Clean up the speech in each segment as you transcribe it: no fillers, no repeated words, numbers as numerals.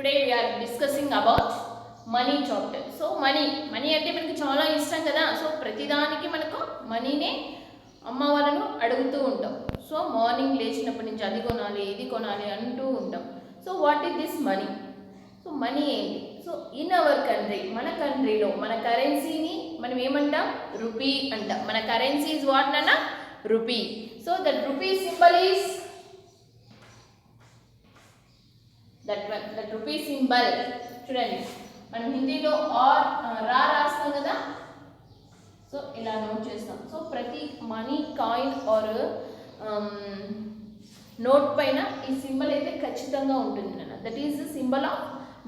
Today we are discussing about money chapter. So money అంటే మనకి చాలా ఇష్టం కదా. సో ప్రతిదానికి మనకు మనీనే అమ్మ వాళ్ళను అడుగుతూ ఉంటాం. సో మార్నింగ్ లేచినప్పటి నుంచి అది కొనాలి ఇది కొనాలి అంటూ ఉంటాం. So what is this money? So money ఏంటి? సో ఇన్ అవర్ కంట్రీ, మన కంట్రీలో మన కరెన్సీని మనం ఏమంటాం? రూపీ అంటాం. మన కరెన్సీ ఇస్ వాట్ నాన్న? Rupee. So that rupee symbol is that rupee symbol చూడండి, మనం హిందీలో ఆర్ రా రాస్తాం కదా. సో ఇలా నోట్ చేస్తాం. సో ప్రతి మనీ కాయిన్ ఆర్ నోట్ పైన ఈ సింబల్ అయితే ఖచ్చితంగా ఉంటుంది నాన్న. That is the symbol of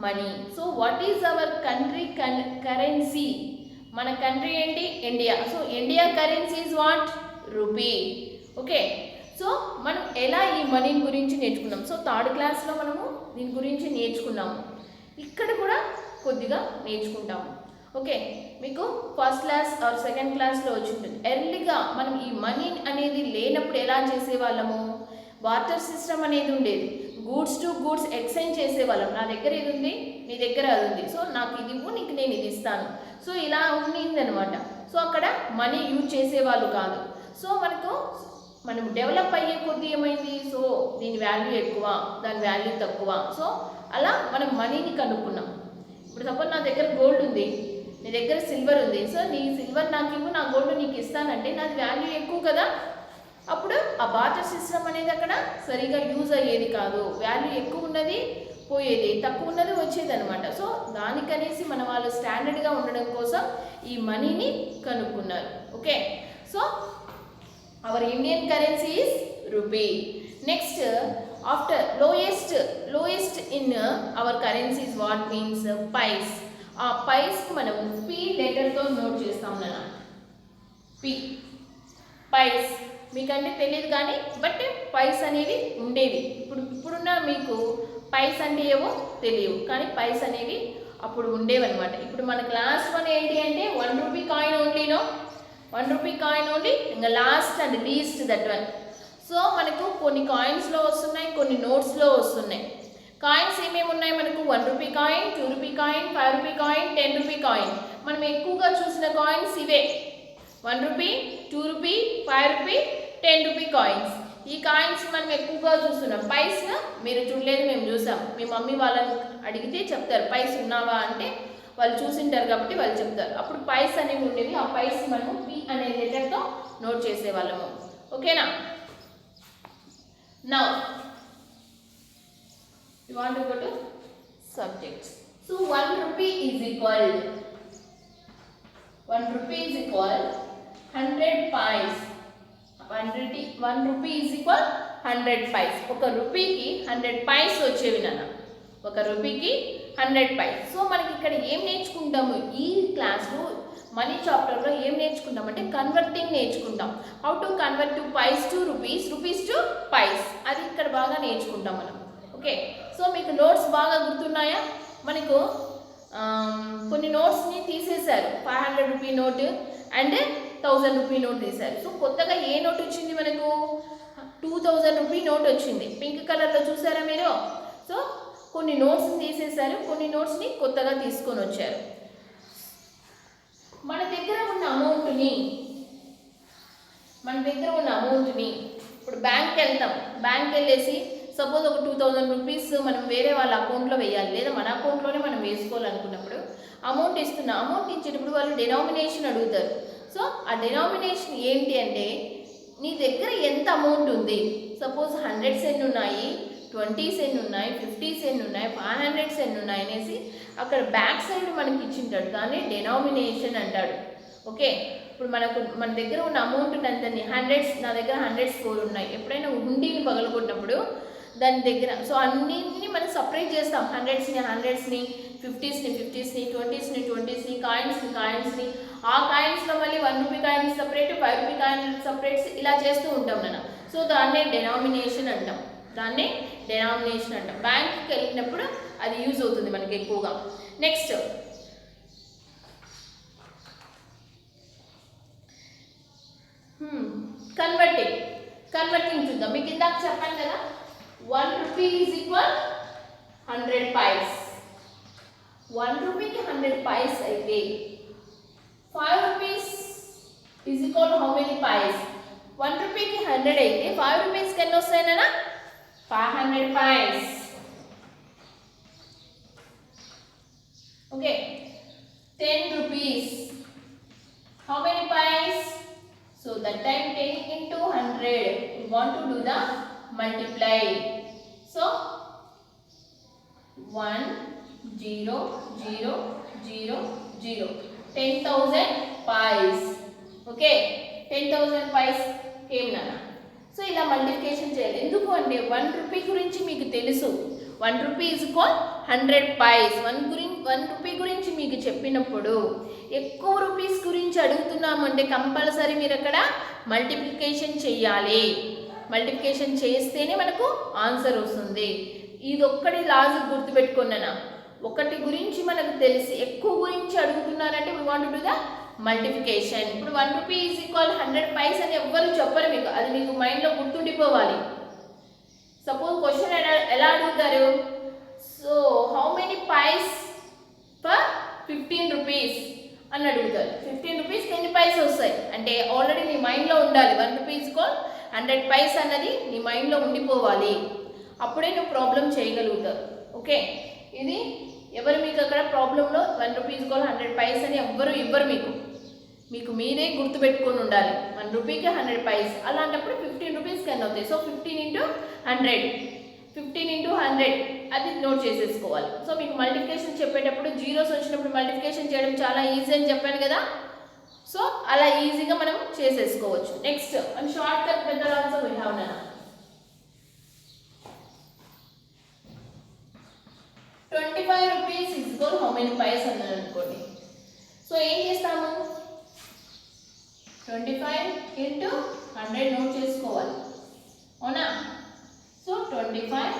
money. So what is our country currency? మన కంట్రీ ఏంటి? India. So India currency is what? Rupee. Okay. So మనం ఎలా ఈ మనీ గురించి నేర్చుకున్నాం. సో థర్డ్ క్లాస్లో మనము దీని గురించి నేర్చుకున్నాము. ఇక్కడ కూడా కొద్దిగా నేర్చుకుంటాము. ఓకే, మీకు ఫస్ట్ క్లాస్ ఆర్ సెకండ్ క్లాస్లో వచ్చి ఉంటుంది. ఎర్లీగా మనం ఈ మనీ అనేది లేనప్పుడు ఎలా చేసేవాళ్ళము? బార్టర్ సిస్టమ్ అనేది ఉండేది. గూడ్స్ టు గూడ్స్ ఎక్స్చేంజ్ చేసేవాళ్ళం. నా దగ్గర ఇది ఉంది, నీ దగ్గర అది ఉంది, సో నాకు ఇది ఇవ్వు, నీకు నేను ఇది ఇస్తాను. సో ఇలా ఉండిందనమాట. సో అక్కడ మనీ యూజ్ చేసేవాళ్ళు కాదు. సో మనం డెవలప్ అయ్యే కొద్దీ ఏమైంది? సో దీని వాల్యూ ఎక్కువ, దాని వాల్యూ తక్కువ. సో అలా మనం మనీని కనుక్కున్నాం. ఇప్పుడు సపోజ్ నా దగ్గర గోల్డ్ ఉంది, నీ దగ్గర సిల్వర్ ఉంది. సో నీ సిల్వర్ నాకు ఇవ్వు, నా గోల్డ్ నీకు ఇస్తానంటే నాది వాల్యూ ఎక్కువ కదా. అప్పుడు ఆ బార్టర్ సిస్టమ్ అనేది అక్కడ సరిగా యూజ్ అయ్యేది కాదు. వాల్యూ ఎక్కువ ఉన్నది పోయేది, తక్కువ ఉన్నది వచ్చేది అనమాట. సో దానికనేసి మన వాళ్ళు స్టాండర్డ్గా ఉండడం కోసం ఈ మనీని కనుక్కున్నారు. Okay, so our Indian currency is rupee. Next, after lowest in our currency is what means pice. ఆ pice కి మనం p లెటర్ తో నోట్ చేస్తాం నాన్న. p pice మీకంటే తెలియదు కానీ బట్ పైస్ అనేవి ఉండేవి. ఇప్పుడున్న మీకు పైస్ అంటే ఏవో తెలియవు, కానీ పైస్ అనేవి అప్పుడు ఉండేవన్నమాట. ఇప్పుడు మన క్లాస్ 1 ఏంటి అంటే 1 రూపీ కాయిన్ ఓన్లీనో, 1 రూపీ కాయిన్ ఓన్లీ, ఇంకా last and least that one. So మనకు కొన్ని కాయిన్స్లో వస్తున్నాయి, కొన్ని నోట్స్లో వస్తున్నాయి. కాయిన్స్ ఏమేమి ఉన్నాయి మనకు? 1 rupee coin, 2 rupee coin, 5 rupee coin, 10 rupee coin. మనం ఎక్కువగా చూసిన కాయిన్స్ ఇవే. 1 rupee, 2 rupee, 5 rupee, 10 rupee coins. ఈ కాయిన్స్ మనం ఎక్కువగా చూస్తున్నాం. పైస్ మీరు చూడలేదు, మేము చూసాం. మీ మమ్మీ వాళ్ళని అడిగితే చెప్తారు పైస్ ఉన్నావా అంటే, వాళ్ళు చూసింటారు కాబట్టి వాళ్ళు చెప్తారు. అప్పుడు పైస్ అనేవి ఉండేవి. ఆ పైస్ మనము పి అనే లెటర్తో నోట్ చేసేవాళ్ళము. ఓకేనా? Now you want to go to subjects. So 1 rupee is equal 100 paise. 1 rupee is equal 100 paise. ఒక రూపీకి 100 పైస్ వచ్చేవి నాన్న. ఒక రూపీకి 100 పైస్. సో మనకి ఇక్కడ ఏం నేర్చుకుంటాము? ఈ క్లాస్లో మనీ చాప్టర్లో ఏం నేర్చుకుంటాం అంటే కన్వర్టింగ్ నేర్చుకుంటాం. How to convert to paise to rupees, rupees to paise. అది ఇక్కడ బాగా నేర్చుకుంటాం మనం. ఓకే, సో మీకు నోట్స్ బాగా గుర్తున్నాయా? మనకు కొన్ని నోట్స్ని తీసేశారు. 500 rupee note and 1000 rupee note తీశారు. సో కొత్తగా ఏ నోట్ వచ్చింది మనకు? 2000 రూపీ నోట్ వచ్చింది. పింక్ కలర్లో చూసారా మీరు? సో కొన్ని నోట్స్ని తీసేశారు, కొన్ని నోట్స్ని కొత్తగా తీసుకొని వచ్చారు. మన దగ్గర ఉన్న అమౌంట్ని ఇప్పుడు బ్యాంక్కి వెళ్తాం. బ్యాంక్కి వెళ్ళేసి సపోజ్ ఒక 2000 రూపీస్ మనం వేరే వాళ్ళ అకౌంట్లో వేయాలి, లేదా మన అకౌంట్లోనే మనం వేసుకోవాలనుకున్నప్పుడు అమౌంట్ ఇస్తున్నా. అమౌంట్ ఇచ్చేటప్పుడు వాళ్ళు డెనామినేషన్ అడుగుతారు. సో ఆ డెనామినేషన్ ఏంటి అంటే నీ దగ్గర ఎంత అమౌంట్ ఉంది. సపోజ్ 100 సెంట్ ఉన్నాయి, 20 సెంట్ ఉన్నాయి, 50 సెంట్ ఉన్నాయి, 500 సెంట్ ఉన్నాయి అనేసి అక్కడ బ్యాక్ సైడ్ మనకి ఇచ్చింటాడు. దాన్ని డెనామినేషన్ అంటాడు. ఓకే, ఇప్పుడు మన దగ్గర ఉన్న అమౌంట్ అంతని హండ్రెడ్స్, నా దగ్గర 100 ఉన్నాయి. ఎప్పుడైనా హుండీని పగలగొట్టినప్పుడు దాని దగ్గర సో అన్నింటినీ మనం సపరేట్ చేస్తాం. 100స్ని 50స్ని 20స్ని 20స్ని, కాయిన్స్ని ఆ కాయిన్స్లో మళ్ళీ 1 rupee coins separate, 5 rupee coin separates ఇలా చేస్తూ ఉంటాం నాన్న. సో దాన్నే డెనామినేషన్ అంటాం. బ్యాంక్కి వెళ్ళినప్పుడు అది యూజ్ అవుతుంది మనకి ఎక్కువగా. నెక్స్ట్ కన్వర్టింగ్ చూద్దాం. మీకు ఇందాక చెప్పాను కదా 1 rupee is equal 100 paise. 100 pies అయితే 5 rupees is equal to how many pies? 1 rupee కి 100 అయితే 5 rupees కి ఎన్ని వస్తాయనా? 500 pies. Okay, 10 rupees. How many pies? So that time 10 into 100. We want to do the multiply. So 1 0 0 0 0 10,000 pies. Okay, 10,000 pies came nana. So ఇలా multiplication చేయాలి. ఎందుకు అంటే 1 rupee గురించి మీకు తెలుసు. 1 rupee is equal 100 pies. 1 rupee గురించి మీకు చెప్పినప్పుడు ఎక్కువ రూపీస్ గురించి అడుగుతున్నాము అంటే కంపల్సరీ మీరు అక్కడ మల్టిప్లికేషన్ చేయాలి. మల్టిప్లికేషన్ చేస్తేనే మనకు ఆన్సర్ వస్తుంది. ఇది ఒక్కటి లాజిక్ గుర్తుపెట్టుకున్నాను. ఒకటి గురించి మనకు తెలిసి ఎక్కువ గురించి అడుగుతున్నారంటే we want to do the multiplication. ఇప్పుడు 1 రూపీ ఈజ్ ఈక్వల్ 100 pies అని ఎవ్వరు చెప్పరు మీకు. అది మీకు మైండ్లో గుర్తుండిపోవాలి. సపోజ్ క్వశ్చన్ ఎలా అడుగుతారు? So how many pies for 15 rupees అని అడుగుతారు. 15 rupeesకి ఎన్ని పైస్ వస్తాయి అంటే ఆల్రెడీ నీ మైండ్లో ఉండాలి. 1 రూపీ ఈజ్ ఈక్వల్ 100 pies అన్నది నీ మైండ్లో ఉండిపోవాలి. అప్పుడే నువ్వు ప్రాబ్లం చేయగలుగుతావు. ఓకే, ఇది ఎవరు మీకు అక్కడ ప్రాబ్లంలో 1 రూపీ ఈజ్ ఈక్వల్ 100 pies అని ఎవ్వరు ఇవ్వరు మీకు మీరే గుర్తుపెట్టుకొని ఉండాలి. 1 రూపీకి 100 pies. అలాంటప్పుడు 15 rupeesకి ఎన్ని అవుతాయి? సో 15 into 100, 15 into 100 అది నోట్ చేసేసుకోవాలి. సో మీకు మల్టిప్లికేషన్ చెప్పేటప్పుడు జీరోస్ వచ్చినప్పుడు మల్టిప్లికేషన్ చేయడం చాలా ఈజీ అని చెప్పాను కదా. సో అలా ఈజీగా మనం చేసేసుకోవచ్చు. Next and shortcut method also we have now. 25 rupees is equal how many pies అన్నాను అనుకోండి. సో ఏం చేస్తాము? 25 into 100 నోట్ చేసుకోవాలి. అవునా? సో 25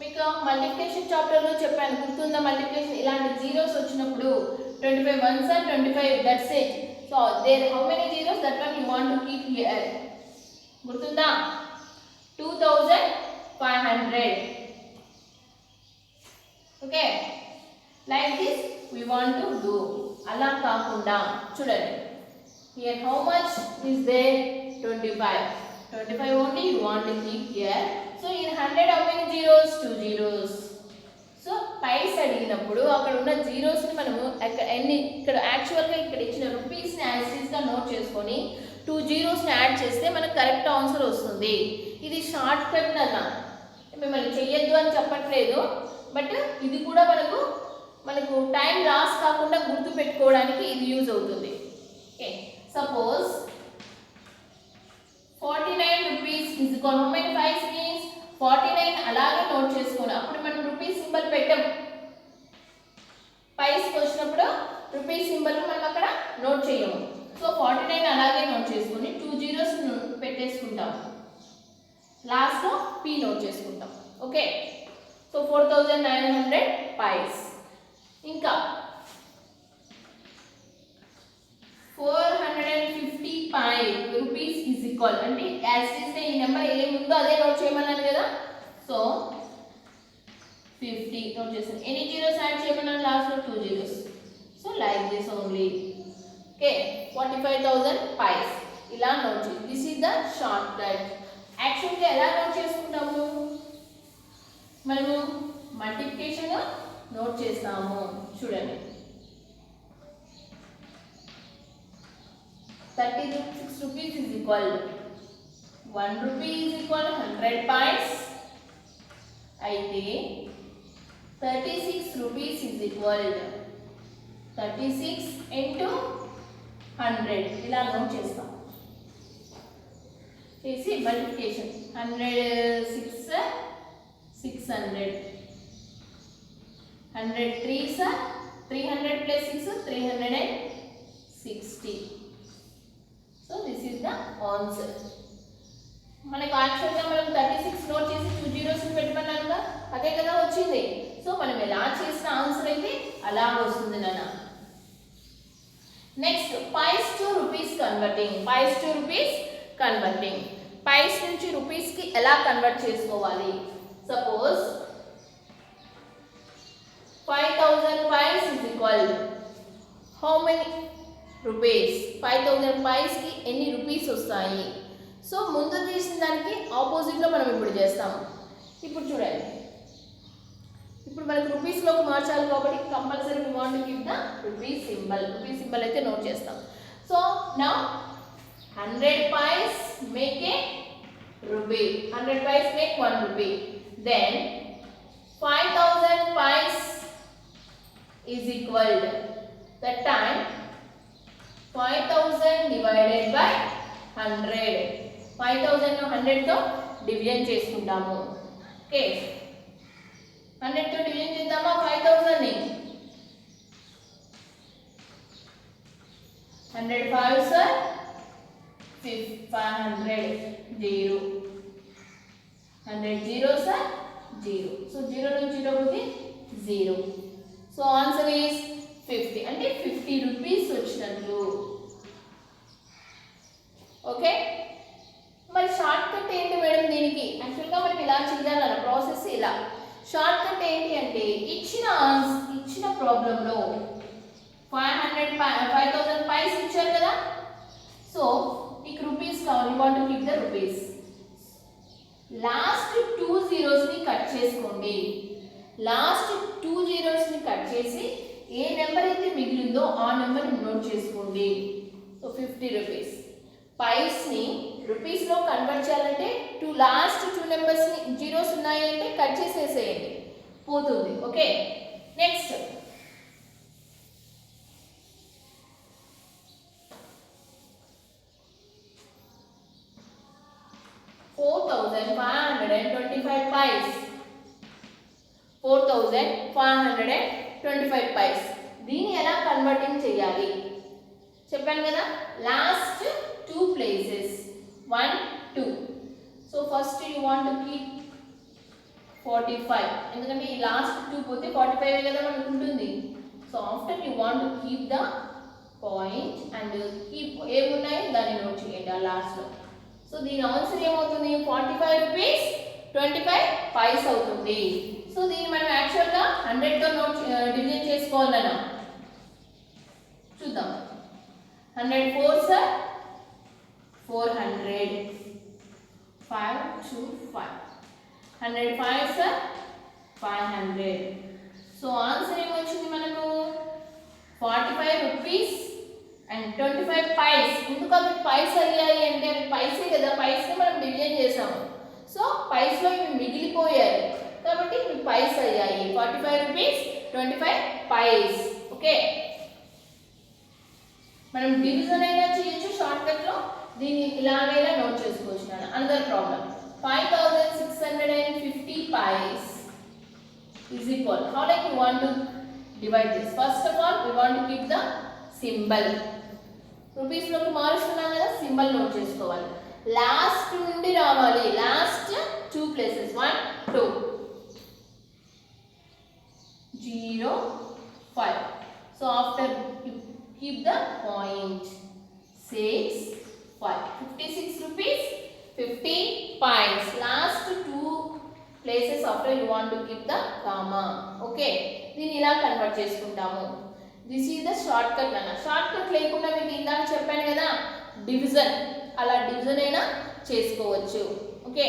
మీకు మల్టిప్లికేషన్ చాప్టర్లో చెప్పాను, గుర్తుందా? మల్టిప్లికేషన్ ఇలాంటి జీరోస్ వచ్చినప్పుడు 25 ones are 25, that's it. So there how many zeros, that one you want to keep here. గుర్తుందా? 2500. Okay, like this we want to do. అలా కాకుండా చూడండి, here how much is there? 25 only you want to keep here. So in 100 how many zeros? 2 zeros. So paise అడిగినప్పుడు అక్కడ ఉన్న జీరోస్ని మనము ఇక్కడ యాక్చువల్గా ఇక్కడ ఇచ్చిన రూపీస్ని యాసిడ్స్గా నోట్ చేసుకొని 2 zeros యాడ్ చేస్తే మనకు కరెక్ట్ ఆన్సర్ వస్తుంది. ఇది షార్ట్ కట్ అన్న, మిమ్మల్ని చెయ్యొద్దు అని చెప్పట్లేదు, బట్ ఇది కూడా మనకు టైం లాస్ కాకుండా గుర్తు పెట్టుకోవడానికి ఇది యూజ్ అవుతుంది. Okay, suppose 49 rupees is equal how many pies means 49 అలాగే నోట్ చేసుకోండి. అప్పుడు మనం రూపీస్ సింబల్ పెట్టాం. పైస్కి వచ్చినప్పుడు రూపీస్ సింబల్ మనం అక్కడ నోట్ చేయము. సో 49 అలాగే నోట్ చేసుకొని 2 zeros పెట్టేసుకుంటాం. లాస్ట్లో పి నోట్ చేసుకుంటాం. Okay, so 4900 pies. ఇంకా 450 rupees is equal అంటే యాజ్ ఇట్ ఈ నెంబర్ ఏముందో అదే నోట్ చేయమన్నాను కదా. సో 50 నోట్ చేస్తాను. ఎన్ని జీరోస్ యాడ్ చేయమన్నాను? లాస్ట్లో 2 zeros. So like this only. Okay, 45,000 pies ఇలా నోట్ చేయండి. This is the short cut. యాక్చువల్గా ఎలా నోట్ చేసుకుంటాము? మనము మల్టిప్లికేషన్ నోట్ చేస్తాము. చూడండి, 36 rupees is equal 1 rupee is equal 100 pies. అయితే 36 rupees is equal 36 into 100 ఇలా నోట్ చేస్తాం. చేసి multiplication 100 600 100 3s 300 plus 6 360. So this is the answer. మనకు యాక్చువల్గా మనం 36 నోట్ చేసి 2 zeros పెట్టమన్నానుగా, అదే కదా వచ్చింది. సో మనం ఎలా చేసిన ఆన్సర్ అయితే అలా వస్తుంది నాన్న. Next pies to rupees converting. pies to rupees converting. pies నుంచి రూపీస్కి ఎలా కన్వర్ట్ చేసుకోవాలి? Suppose 5000 pies is equal how many rupees 5000 పైస్కి ఎన్ని రూపీస్ వస్తాయి. సో ముందు తీసిన దానికి ఆపోజిట్లో మనం ఇప్పుడు చేస్తాము. ఇప్పుడు చూడండి, ఇప్పుడు మనకు రూపీస్లోకి మార్చాలి కాబట్టి compulsory we want to give the rupees symbol. Rupees symbol అయితే నోట్ చేస్తాం. So now 100 pies make a rupee. 100 pies make 1 rupee. Then 5000 pies is equal to, that time 5000 divided by 100. 5000 ను 100 తో డివిజన్ చేసుకుంటాము. ఓకే, 100 తో division చేద్దామా 5000 ని. 100 5s are 500, 0. 100 zeros are 0. So 0 నుంచి 0 పోతే 0. So answer is 50. అంటే 50 రూపీస్ వచ్చినట్లు. ఓకే, మరి షార్ట్ కట్ ఏంటి మేడం దీనికి? యాక్చువల్గా మనకి ఇలా చేయాలన్న ప్రాసెస్ ఇలా. షార్ట్ కట్ ఏంటి అంటే ఇచ్చిన ప్రాబ్లంలో 5000 పైస్ ఇచ్చారు కదా. సో మీకు రూపీస్ కావాలి, want to keep the rupees. Last 2 zeros ని కట్ చేసుకోండి. లాస్ట్ 2 zeros ని కట్ చేసి ఏ నెంబర్ అయితే మిగిలిందో ఆ నెంబర్ని నోట్ చేసుకోండి. So 50 rupees. పైస్ని రూపీస్లో కన్వర్ట్ చేయాలంటే లాస్ట్ 2 నెంబర్స్ జీరోస్ ఉన్నాయి అంటే కట్ చేసేసేయండి, పోతుంది. Okay, next 4525 pies. 4525 pies. దీన్ని ఎలా కన్వర్టింగ్ చేయాలి చెప్పాను కదా. Last 2 places 1 2. So first you want to keep 45, ఎందుకంటే ఈ లాస్ట్ 2 పోతే 45 కదా మనకు ఉంటుంది. So after you want to keep the point and keep ఏమున్నాయి దాన్ని నోట్ చేయండి ఆ లాస్ట్లో. సో దీని ఆన్సర్ ఏమవుతుంది? 45 రూపీస్ 25 పైస్ అవుతుంది. సో దీన్ని మనం యాక్చువల్గా 100తో నోట్ డివిజన్ చేసుకోవాలన్నా చూద్దాం. 100 4s are 400, 5 2 5. 100 5s are 500. So answer ఏమొచ్చింది మనకు? 45 రూపీస్ అండ్ 25 పైస్. ఎందుకు అవి పైస్ అయ్యాయి అంటే అవి పైసే కదా, పైస్ని మనం డివిజన్ చేసాము. సో పైస్లో ఇవి మిగిలిపోయాయి కాబట్టి ఇవి పైస్ అయ్యాయి. 45 రూపీస్ 25 పైస్. ఓకే, మనం డివిజన్ అయినా చేయొచ్చు షార్ట్ కట్లో, దీన్ని ఇలాగైనా నోట్ చేసుకోవచ్చు. Another problem 5650 pies is equal. How like you want to divide this? First of all we want to keep the symbol. Rupees లోకి మారుస్తున్నాం కదా, సింబల్ నోట్ చేసుకోవాలి. లాస్ట్ నుండి రావాలి. Last 2 places 1 2 0 5. So after you keep the point 6 5. 56 rupees 50 pies. Last 2 places after you want to keep the comma. Okay, దీన్ని ఇలా convert చేసుకుంటాము. This is the short cut అన్న. Short cut లేకుండా మీకు ఇందాక చెప్పాను కదా డివిజన్, అలా డివిజన్ అయినా చేసుకోవచ్చు. ఓకే,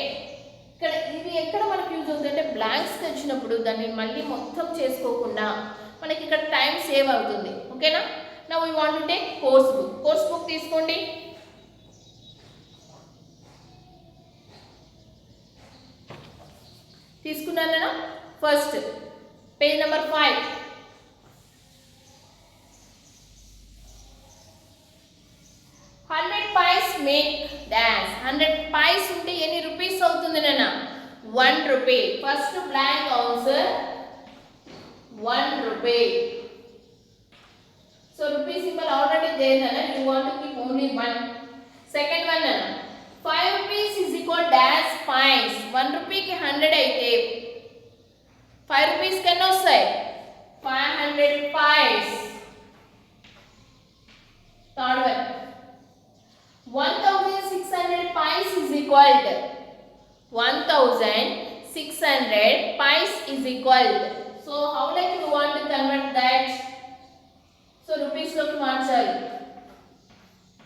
ఇక్కడ ఇది ఎక్కడ మనకి యూజ్ అవుతుంది అంటే బ్లాంక్స్ వచ్చినప్పుడు దాన్ని మళ్ళీ మొత్తం చేసుకోకుండా మనకి ఇక్కడ టైం సేవ్ అవుతుంది. ఓకేనా. Now we want to take course book. Course book తీసుకోండి. తీసుకున్నాను. First page number 5. 100 pies make dash. 100 pies ఉంటే ఎన్ని రూపీస్ అవుతుంది నాన్న? 1 rupee. First blank answer 1 rupee. So rupee symbol already there నాన్న, you want to keep only 1. Second one నాన్న 5 rupees is equal dash pies. 1 rupee కి 100 అయితే 5 rupees కి ఎన్ని వస్తాయి? 500 pies. Third one 1600 pies is equal to 1600 pies is equal to. So how like you want to convert that? So so రూపీస్లోకి మార్చాలి.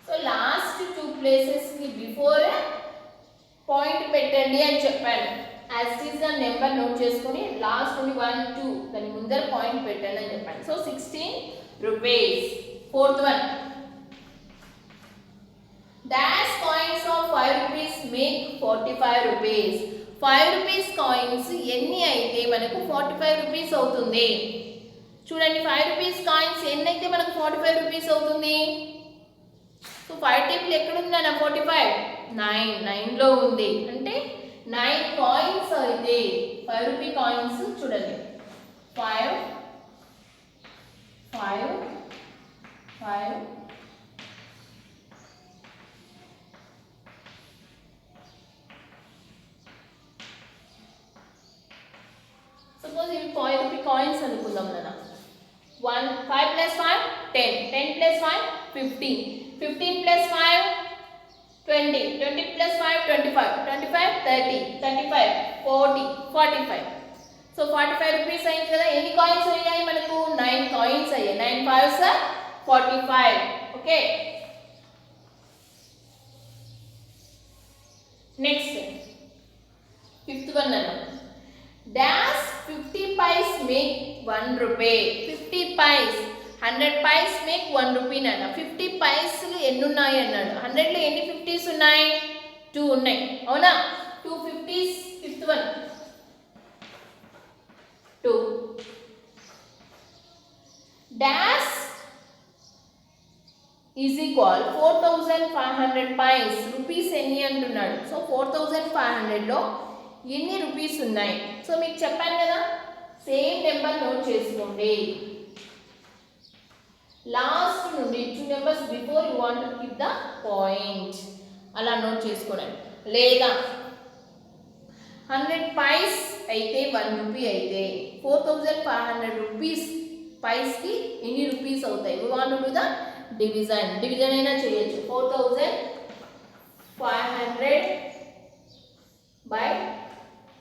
So last 2 ప్లేసెస్కి before point పెట్టండి అని చెప్పాను. యాజ్ ఇట్ ఈస్ గా నెంబర్ నోట్ చేసుకుని లాస్ట్ నుండి 1 2 దాని ముందర పాయింట్ పెట్టండి అని చెప్పాను. So 16 rupees. Fourth one, dash coins of 5 rupees make 45 rupees. 5 rupees coins ఎన్ని అయితే మనకు 45 రూపీస్ అవుతుంది? చూడండి, 5 రూపీస్ కాయిన్స్ ఎన్ని అయితే మనకు 45 రూపీస్ అవుతుంది? సో 5 టేబుల్ ఎక్కడ ఉందన్న 45? 9లో ఉంది. అంటే 9 కాయిన్స్ అయితే 5 రూపీ కాయిన్స్ చూడండి, 5 5 5 సపోజ్ ఇవి 5 రూపీ కాయిన్స్ అనుకుందాం నాన్న. 1 5 + 5 10, 10 + 5 15, 15 + 5 20, 20 + 5 25, 25 30, 35 40, 45. సో 45 రూపీస్ అయింది కదా. ఎన్ని కాయిన్స్ అయ్యాయి మనకు? 9 కాయిన్స్ అయ్యాయి. 9 5s are 45. Okay, next fifth one అన్న, dash 50 paise make 1 rupee. 50 paise 100 paise make 1 rupee నాన్న. 50 పైస్లు ఎన్ని ఉన్నాయి అన్నాడు. 100లో ఎన్ని 50s ఉన్నాయి? 2 ఉన్నాయి, అవునా? 2 50s. Fifth one 2 dash is equal 4500 paise. Rupees ఎన్ని అంటున్నాడు. సో 4500లో ఎన్ని రూపీస్ ఉన్నాయి? సో మీకు చెప్పాను కదా, సేమ్ నెంబర్ నోట్ చేసుకోండి. లాస్ట్ నుండి 2 numbers before you want to keep the point, అలా నోట్ చేసుకోండి. లేదా 100 పైస్ అయితే 1 రూపీ అయితే 4500 రూపీస్ పైస్కి ఎన్ని రూపీస్ అవుతాయి? You want to do the division. Division అయినా చేయొచ్చు. 4500 by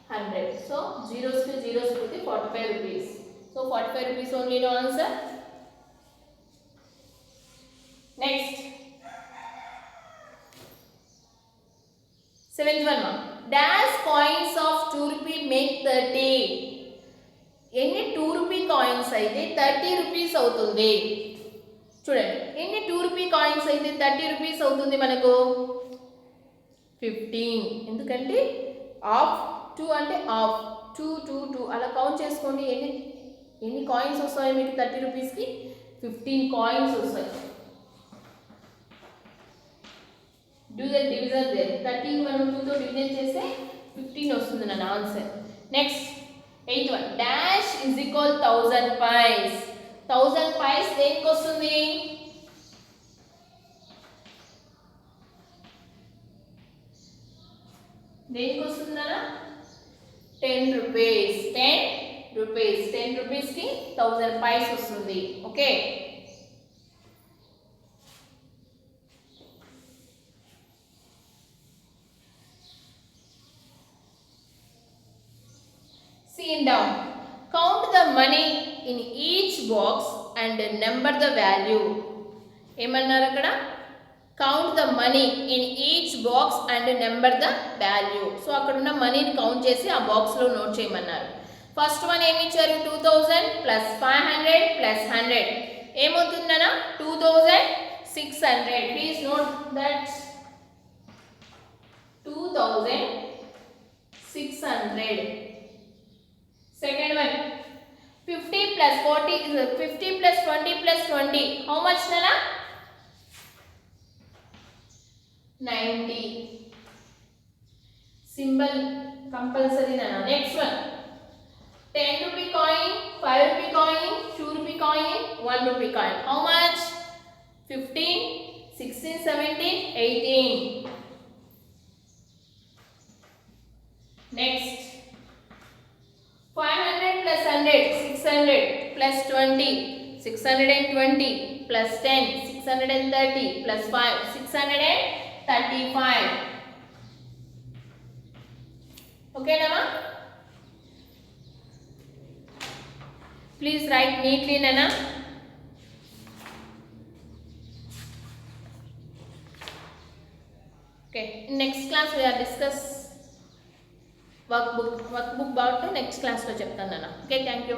100. So zeros to zeros పోతే 45 rupees. So 45 rupees only no answer. Next, 7th one, dash coins of 2 rupee make 30. ఎన్ని 2 రూపీ కాయిన్స్ అయితే 30 rupees అవుతుంది? చూడండి, ఎన్ని 2 రూపీ కాయిన్స్ అయితే 30 rupees అవుతుంది మనకు? 15. ఎందుకంటే ఆఫ్ 2 అంటే ఆఫ్ 2 2 2 అలా కౌంట్ చేసుకోండి. ఎన్ని కాయిన్స్ వస్తాయి మీకు 30 రూపీస్కి? 15 కాయిన్స్ వస్తాయి. Do the division there. 30 మనం 2తో డివిజన్ చేస్తే 15 వస్తుంది నా answer. Next 8th one, dash is equal 1000 paise. 1000 paise దేనికి వస్తుంది? దేనికి వస్తుందా? 10 రూపీస్. 10 రూపీస్. 10 రూపీస్కి 1000 పైస్ వస్తుంది. Okay, see down. Count the money in each box and number the value. ఏమన్నారు అక్కడ? Count the money in each box and number the value. So అక్కడ ఉన్న మనీని కౌంట్ చేసి ఆ బాక్స్లో నోట్ చేయమన్నారు. ఫస్ట్ వన్ ఏమి ఇచ్చారు? 2000 + 500 + 100 ఏమవుతుందనా? 2600. Please note that 2600. Second one, 50 + 40 is 50 + 20 + 20. How much nana? 90. Symbol compulsory nana. Next one, 10 rupee coin, 5 rupee coin, 2 rupee coin, 1 rupee coin. How much? 15, 16, 17, 18. Next, 500 + 100, 600 + 20, 620 + 10, 630 + 5, 635. Okay, Nama? Please write neatly, Nana. Okay, next class we are discuss workbook. Workbook బాగుంటే next క్లాస్లో చెప్తాను నాన్న. Okay, thank you.